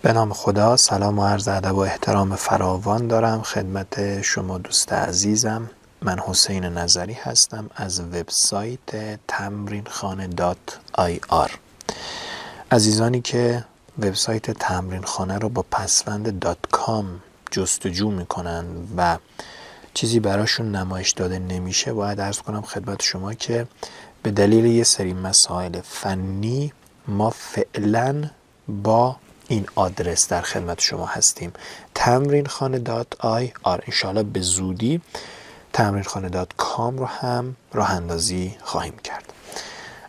به نام خدا، سلام و عرض ادب و احترام فراوان دارم خدمت شما دوست عزیزم. من حسین نظری هستم از وبسایت تمرینخانه.ir. عزیزانی که وبسایت تمرینخانه رو با پسوند .com جستجو میکنن و چیزی براشون نمایش داده نمیشه، باید عرض کنم خدمت شما که به دلیل یه سری مسائل فنی ما فعلا با این آدرس در خدمت شما هستیم. تمرینخانه.ir. انشاءالله به زودی تمرینخانه.com رو هم راه اندازی خواهیم کرد.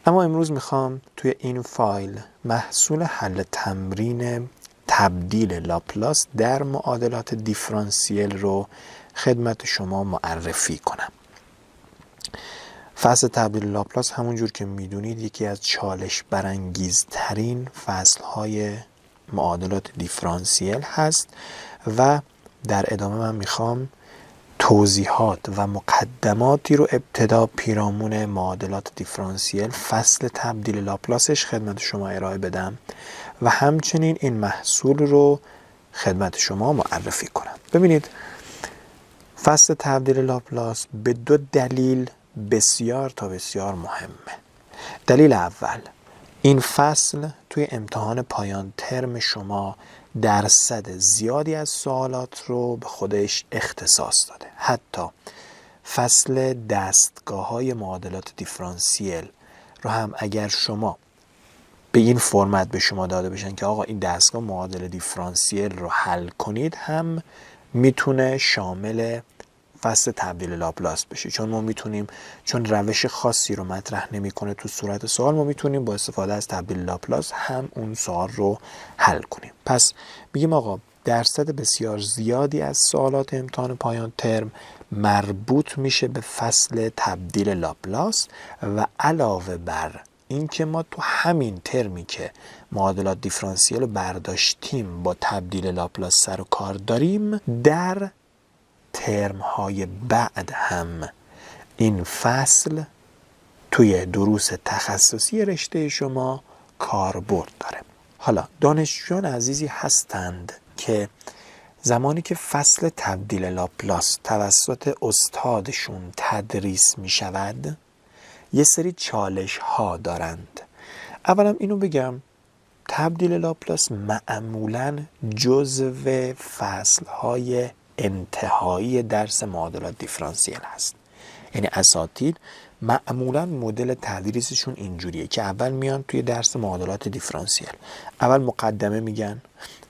اما امروز میخوام توی این فایل محصول حل تمرین تبدیل لاپلاس در معادلات دیفرانسیل رو خدمت شما معرفی کنم. فصل تبدیل لاپلاس همونجور که میدونید یکی از چالش برانگیزترین فصلهای معادلات دیفرانسیل هست و در ادامه من میخوام توضیحات و مقدماتی رو ابتدا پیرامون معادلات دیفرانسیل فصل تبدیل لاپلاسش خدمت شما ارائه بدم و همچنین این محصول رو خدمت شما معرفی کنم. ببینید، فصل تبدیل لاپلاس به دو دلیل بسیار تا بسیار مهمه. دلیل اول، این فصل توی امتحان پایان ترم شما درصد زیادی از سوالات رو به خودش اختصاص داده. حتی فصل دستگاه‌های معادلات دیفرانسیل رو هم اگر شما به این فرمت به شما داده بشن که آقا این دستگاه معادله دیفرانسیل رو حل کنید، هم میتونه شامل فصل تبدیل لاپلاس بشه. چون روش خاصی رو مطرح نمیکنه تو صورت سوال، ما میتونیم با استفاده از تبدیل لاپلاس هم اون سوال رو حل کنیم. پس میگیم آقا درصد بسیار زیادی از سوالات امتحان پایان ترم مربوط میشه به فصل تبدیل لاپلاس و علاوه بر این که ما تو همین ترمی که معادلات دیفرانسیل رو برداشتیم با تبدیل لاپلاس سر و کار داریم، در ترم های بعد هم این فصل توی دروس تخصصی رشته شما کاربرد داره. حالا دانشجویان عزیزی هستند که زمانی که فصل تبدیل لاپلاس توسط استادشون تدریس می شود یه سری چالش ها دارند. اولا اینو بگم، تبدیل لاپلاس معمولاً جزو فصل های انتهایی درس معادلات دیفرانسیل هست. یعنی اساتید معمولاً مدل تدریسشون اینجوریه که اول میان توی درس معادلات دیفرانسیل، اول مقدمه میگن،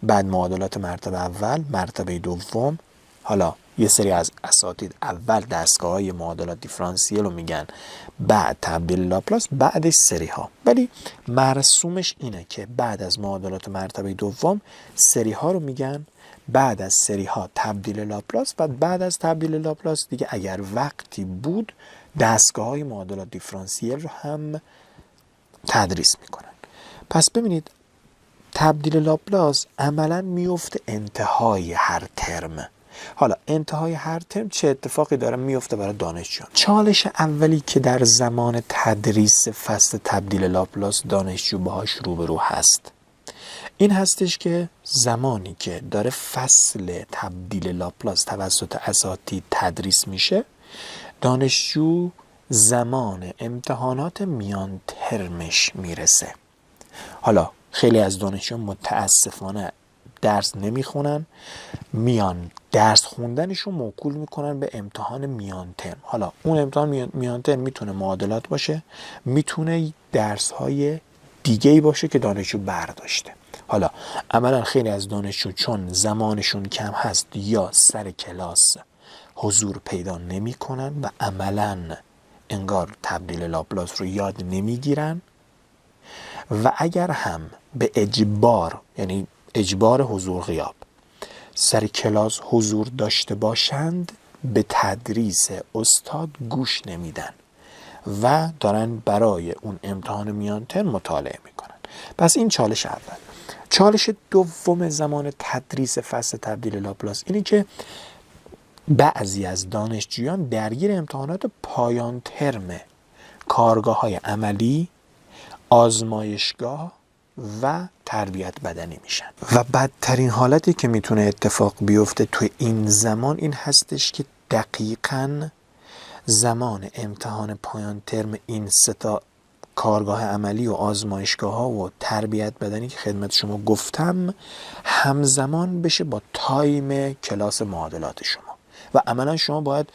بعد معادلات مرتبه اول، مرتبه دوم. حالا یه سری از اساتید اول دستگاه‌های معادلات دیفرانسیل رو میگن، بعد تبدیل لاپلاس، بعدش سری ها. ولی مرسومش اینه که بعد از معادلات مرتبه دوم سری ها رو میگن، بعد از سری ها تبدیل لاپلاس و بعد از تبدیل لاپلاس دیگه اگر وقتی بود دستگاه‌های معادلات دیفرانسیل رو هم تدریس میکنن. پس ببینید، تبدیل لاپلاس عملاً میفته انتهای هر ترم. حالا انتهای هر ترم چه اتفاقی داره میفته برای دانشجویان؟ چالش اولی که در زمان تدریس فصل تبدیل لاپلاس دانشجو باهاش روبرو هست این هستش که زمانی که داره فصل تبدیل لاپلاس توسط اساتید تدریس میشه، دانشجو زمان امتحانات میان ترمش میرسه. حالا خیلی از دانشجویان متاسفانه درس نمیخونن، میان درس خوندنشو موکول میکنن به امتحان میان ترم. حالا اون امتحان میان ترم میتونه معادلات باشه، میتونه درس‌های دیگه‌ای باشه که دانشجو برداشته. حالا عملا خیلی از دانشجو چون زمانشون کم هست یا سر کلاس حضور پیدا نمیکنن و عملا انگار تبدیل لاپلاس رو یاد نمیگیرن و اگر هم به اجبار، یعنی اجبار حضور غیاب، سر کلاس حضور داشته باشند به تدریس استاد گوش نمیدن و دارن برای اون امتحان میان ترم مطالعه میکنن. پس این چالش اول. چالش دوم زمان تدریس فصل تبدیل لاپلاس اینه که بعضی از دانشجویان درگیر امتحانات پایان ترم، کارگاه‌های عملی، آزمایشگاه و تربیت بدنی میشن. و بدترین حالتی که میتونه اتفاق بیفته توی این زمان این هستش که دقیقاً زمان امتحان پایان ترم این 3 کارگاه عملی و آزمایشگاه ها و تربیت بدنی که خدمت شما گفتم همزمان بشه با تایم کلاس معادلات شما و عملا شما باید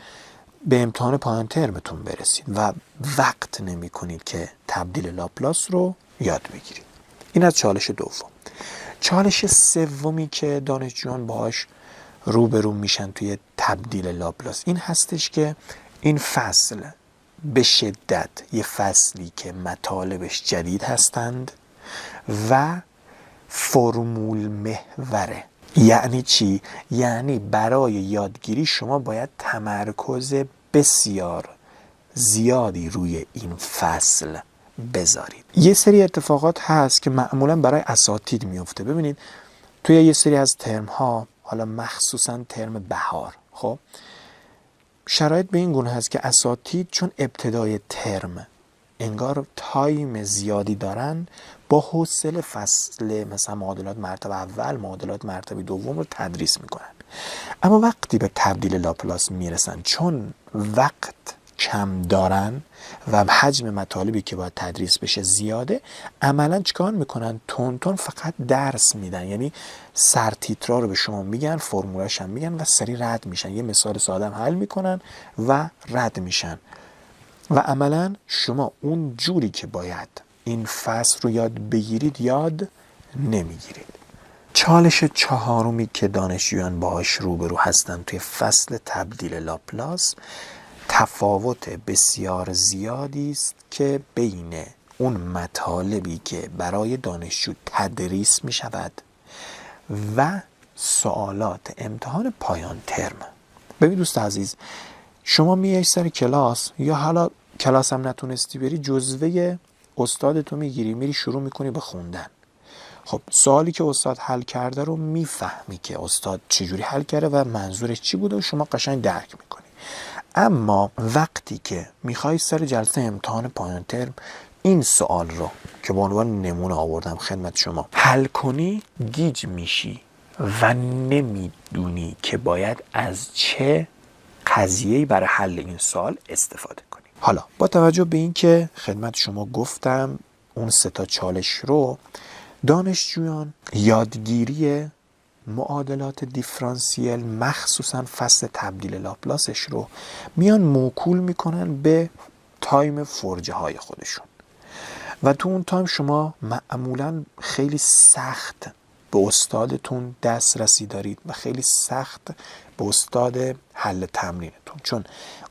به امتحان پایان ترمتون برسید و وقت نمی کنید که تبدیل لاپلاس رو یاد بگیرید. این از چالش دوم. چالش سومی که دانشجویان باهاش روبرو میشن توی تبدیل لاپلاس این هستش که این فصل به شدت یه فصلی که مطالبش جدید هستند و فرمول محوره. یعنی چی؟ یعنی برای یادگیری شما باید تمرکز بسیار زیادی روی این فصل بذارید. یه سری اتفاقات هست که معمولا برای اساتید میفته. ببینید توی یه سری از ترم ها، حالا مخصوصا ترم بهار، خب شرایط به این گونه هست که اساتید چون ابتدای ترم انگار تایم زیادی دارن با حوصله فصل مثلا معادلات مرتبه اول، معادلات مرتبه دوم رو تدریس میکنن. اما وقتی به تبدیل لاپلاس میرسن چون وقت کم دارن و حجم مطالبی که باید تدریس بشه زیاده، عملا چیکار میکنن؟ تون تون فقط درس میدن. یعنی سرتیترا رو به شما میگن، فرمولاش هم میگن و سری رد میشن. یه مثال ساده هم حل میکنن و رد میشن و عملا شما اون جوری که باید این فصل رو یاد بگیرید یاد نمیگیرید. چالش چهارمی که دانشجویان باهاش روبرو هستن توی فصل تبدیل لاپلاس تفاوت بسیار زیادی است که بین اون مطالبی که برای دانشجو تدریس می شود و سوالات امتحان پایان ترم. ببین دوست عزیز، شما میای سر کلاس یا حالا کلاس هم نتونستی بری، جزوه استادتو میگیری، میری شروع میکنی به خوندن. خب سوالی که استاد حل کرده رو میفهمی که استاد چجوری حل کرده و منظورش چی بوده و شما قشنگ درک میکنی. اما وقتی که میخوای سر جلسه امتحان پایان ترم این سوال رو که به عنوان نمونه آوردم خدمت شما حل کنی، گیج میشی و نمیدونی که باید از چه قضیه‌ای برای حل این سوال استفاده کنی. حالا با توجه به این که خدمت شما گفتم اون 3 چالش رو دانشجویان یادگیری معادلات دیفرانسیل مخصوصا فصل تبدیل لاپلاسش رو میان موکول میکنن به تایم فرجه های خودشون و تو اون تایم شما معمولا خیلی سخت به استادتون دسترسی دارید و خیلی سخت به استاد حل تمرینتون، چون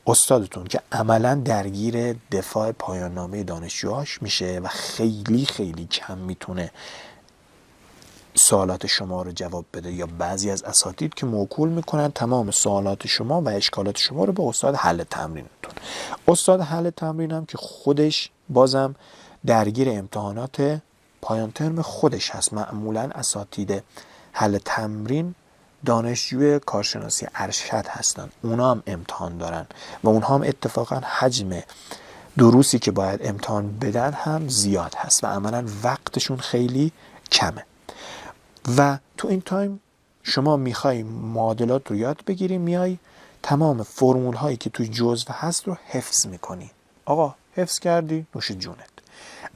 استادتون که عملا درگیر دفاع پایان نامه دانشجوهاش میشه و خیلی خیلی کم میتونه سوالات شما رو جواب بده، یا بعضی از اساتید که موکول میکنن تمام سوالات شما و اشکالات شما رو به استاد حل تمرینتون. استاد حل تمرین هم که خودش بازم درگیر امتحانات پایان ترم خودش هست. معمولا اساتید حل تمرین دانشجوی کارشناسی ارشد هستن، اونا هم امتحان دارن و اونها هم اتفاقا حجم دروسی که باید امتحان بدن هم زیاد هست و عملا وقتشون خیلی کمه و تو این تایم شما میخوای معادلات رو یاد بگیری، میای تمام فرمول هایی که توی جزو هست رو حفظ میکنی. آقا حفظ کردی نوش جونت.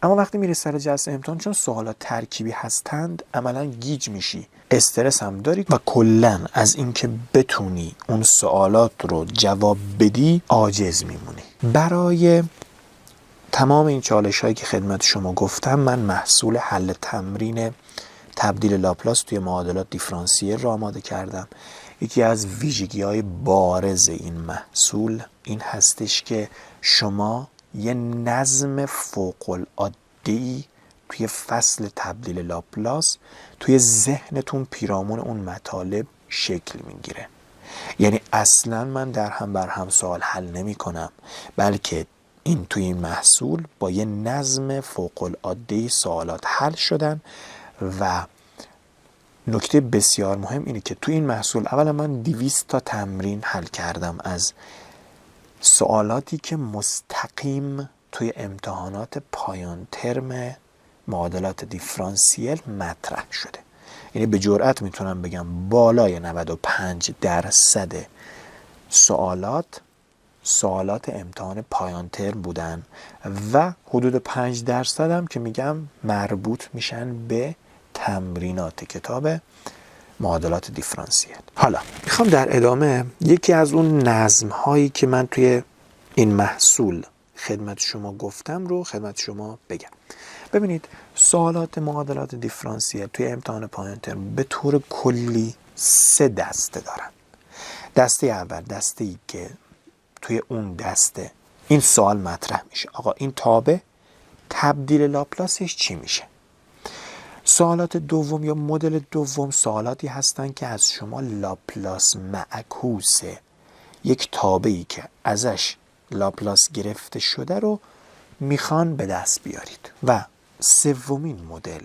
اما وقتی میری سر جلسه امتحان چون سوالات ترکیبی هستند عملا گیج میشی، استرس هم داری و کلا از اینکه بتونی اون سوالات رو جواب بدی عاجز میمونی. برای تمام این چالش هایی که خدمت شما گفتم من محصول حل تمرین تبدیل لاپلاس توی معادلات دیفرانسیل را آماده کردم. یکی از ویژگی‌های بارز این محصول این هستش که شما یه نظم فوق‌العاده‌ای توی فصل تبدیل لاپلاس توی ذهنتون پیرامون اون مطالب شکل میگیره. یعنی اصلا من در هم بر هم سوال حل نمی کنم، بلکه این توی این محصول با یه نظم فوق‌العاده‌ای سوالات حل شدن. و نکته بسیار مهم اینه که توی این محصول اولا من 200 تا تمرین حل کردم از سوالاتی که مستقیم توی امتحانات پایان ترم معادلات دیفرانسیل مطرح شده. یعنی به جرئت میتونم بگم بالای 95% سوالات امتحان پایان ترم بودن و حدود 5% هم که میگم مربوط میشن به تمرینات کتاب معادلات دیفرانسیل. حالا میخوام در ادامه یکی از اون نظم هایی که من توی این محصول خدمت شما گفتم رو خدمت شما بگم. ببینید سوالات معادلات دیفرانسیل توی امتحان پایان ترم به طور کلی 3 دسته دارن. دسته اول دسته‌ای که توی اون دسته این سوال مطرح میشه، آقا این تابع تبدیل لاپلاسش چی میشه؟ سوالات دوم یا مدل دوم سوالاتی هستن که از شما لاپلاس معکوس یک تابعی که ازش لاپلاس گرفته شده رو میخوان به دست بیارید. و سومین مدل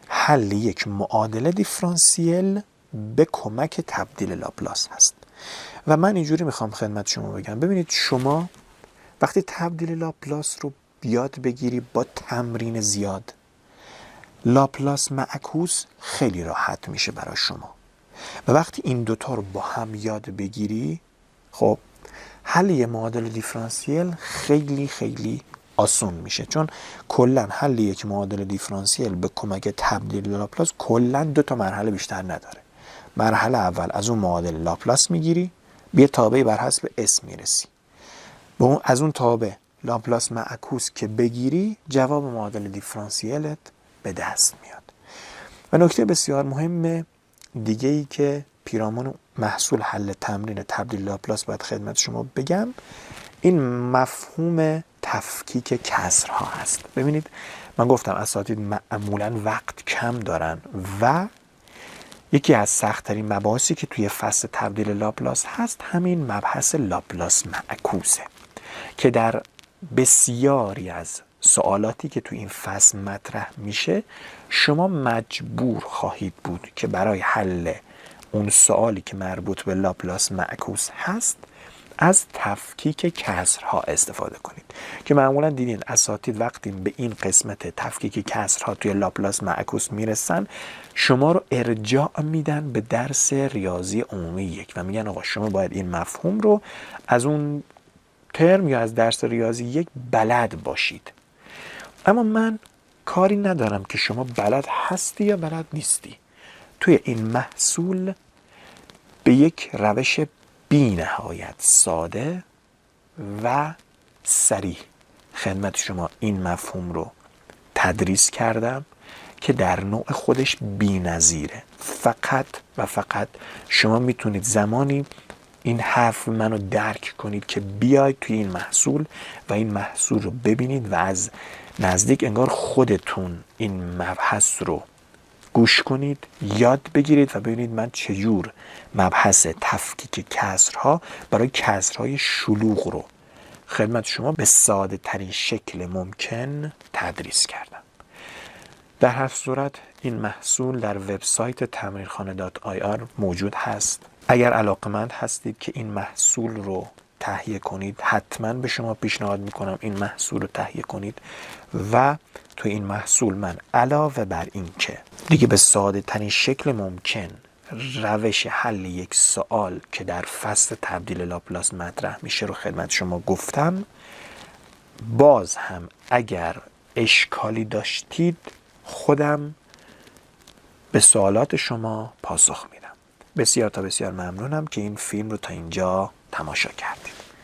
حل یک معادله دیفرانسیل به کمک تبدیل لاپلاس هست. و من اینجوری میخوام خدمت شما بگم، ببینید شما وقتی تبدیل لاپلاس رو یاد بگیری با تمرین زیاد، لاپلاس معکوس خیلی راحت میشه برای شما. و وقتی این دوتا رو با هم یاد بگیری، خب حل یه معادله دیفرانسیل خیلی خیلی آسون میشه، چون کلا حل یک معادله دیفرانسیل به کمک تبدیل لاپلاس کلا 2 مرحله بیشتر نداره. مرحله اول از اون معادله لاپلاس میگیری، به یه تابعی بر حسب اسم میرسی. از اون تابع لاپلاس معکوس که بگیری، جواب معادله دیفرانسیلت به دست میاد. و نکته بسیار مهم دیگه ای که پیرامون محصول حل تمرین تبدیل لاپلاس باید خدمت شما بگم، این مفهوم تفکیک کسرها هست. ببینید من گفتم اساتید معمولا وقت کم دارن و یکی از سخت‌ترین مباحثی که توی فصل تبدیل لاپلاس هست همین مبحث لاپلاس معکوسه که در بسیاری از سوالاتی که توی این فصل مطرح میشه شما مجبور خواهید بود که برای حل اون سوالی که مربوط به لاپلاس معکوس هست از تفکیک کسرها استفاده کنید که معمولا دیدین اساتید وقتی به این قسمت تفکیک کسرها توی لاپلاس معکوس میرسن شما رو ارجاع میدن به درس ریاضی عمومی 1 و میگن آقا شما باید این مفهوم رو از اون ترم یا از درس ریاضی 1 بلد باشید. اما من کاری ندارم که شما بلد هستی یا بلد نیستی. توی این محصول به یک روش بی نهایت ساده و سریع خدمت شما این مفهوم رو تدریس کردم که در نوع خودش بی نظیره. فقط و فقط شما میتونید زمانی این حرف منو درک کنید که بیاید توی این محصول و این محصول رو ببینید و از نزدیک انگار خودتون این مبحث رو گوش کنید، یاد بگیرید و ببینید من چجور مبحث تفکیک کسرها برای کسرهای شلوغ رو خدمت شما به ساده ترین شکل ممکن تدریس کردم. در هر صورت این محصول در وبسایت تمرینخانه.ir موجود هست. اگر علاقمند هستید که این محصول رو تهیه کنید حتما به شما پیشنهاد میکنم این محصول رو تهیه کنید و تو این محصول من علاوه بر این که دیگه به ساده ترین شکل ممکن روش حل یک سوال که در فصل تبدیل لاپلاس مطرح میشه رو خدمت شما گفتم، باز هم اگر اشکالی داشتید خودم به سوالات شما پاسخ میدم. بسیار ممنونم که این فیلم رو تا اینجا تماشا کرد.